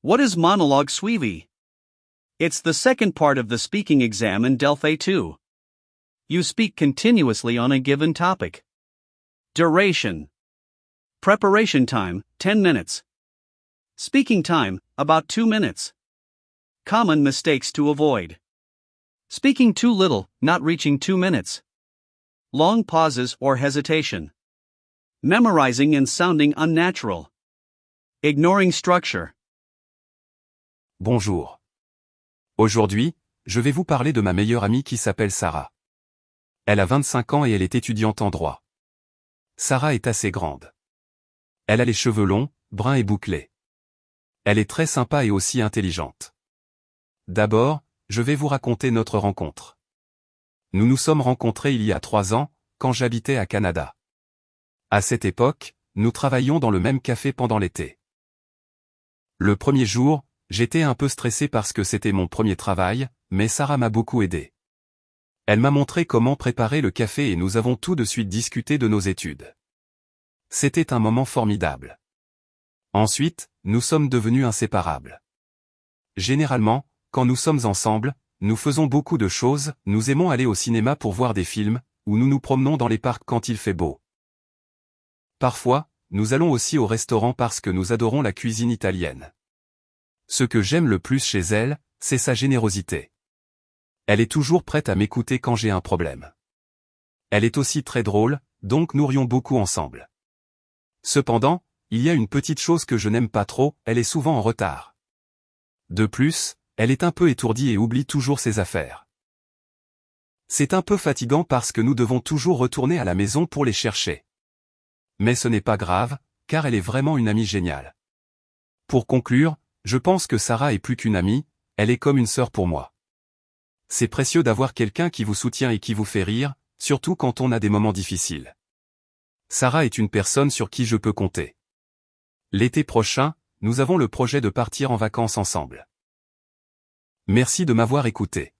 What is monologue suivi? It's the second part of the speaking exam in Delphi 2. You speak continuously on a given topic. Duration. Preparation time, 10 minutes. Speaking time, about 2 minutes. Common mistakes to avoid. Speaking too little, not reaching 2 minutes. Long pauses or hesitation. Memorizing and sounding unnatural. Ignoring structure. Bonjour. Aujourd'hui, je vais vous parler de ma meilleure amie qui s'appelle Sarah. Elle a 25 ans et elle est étudiante en droit. Sarah est assez grande. Elle a les cheveux longs, bruns et bouclés. Elle est très sympa et aussi intelligente. D'abord, je vais vous raconter notre rencontre. Nous nous sommes rencontrés il y a 3 ans, quand j'habitais à Canada. À cette époque, nous travaillions dans le même café pendant l'été. Le premier jour, j'étais un peu stressé parce que c'était mon premier travail, mais Sarah m'a beaucoup aidé. Elle m'a montré comment préparer le café et nous avons tout de suite discuté de nos études. C'était un moment formidable. Ensuite, nous sommes devenus inséparables. Généralement, quand nous sommes ensemble, nous faisons beaucoup de choses, nous aimons aller au cinéma pour voir des films, ou nous nous promenons dans les parcs quand il fait beau. Parfois, nous allons aussi au restaurant parce que nous adorons la cuisine italienne. Ce que j'aime le plus chez elle, c'est sa générosité. Elle est toujours prête à m'écouter quand j'ai un problème. Elle est aussi très drôle, donc nous rions beaucoup ensemble. Cependant, il y a une petite chose que je n'aime pas trop, elle est souvent en retard. De plus, elle est un peu étourdie et oublie toujours ses affaires. C'est un peu fatigant parce que nous devons toujours retourner à la maison pour les chercher. Mais ce n'est pas grave, car elle est vraiment une amie géniale. Pour conclure, je pense que Sarah est plus qu'une amie, elle est comme une sœur pour moi. C'est précieux d'avoir quelqu'un qui vous soutient et qui vous fait rire, surtout quand on a des moments difficiles. Sarah est une personne sur qui je peux compter. L'été prochain, nous avons le projet de partir en vacances ensemble. Merci de m'avoir écouté.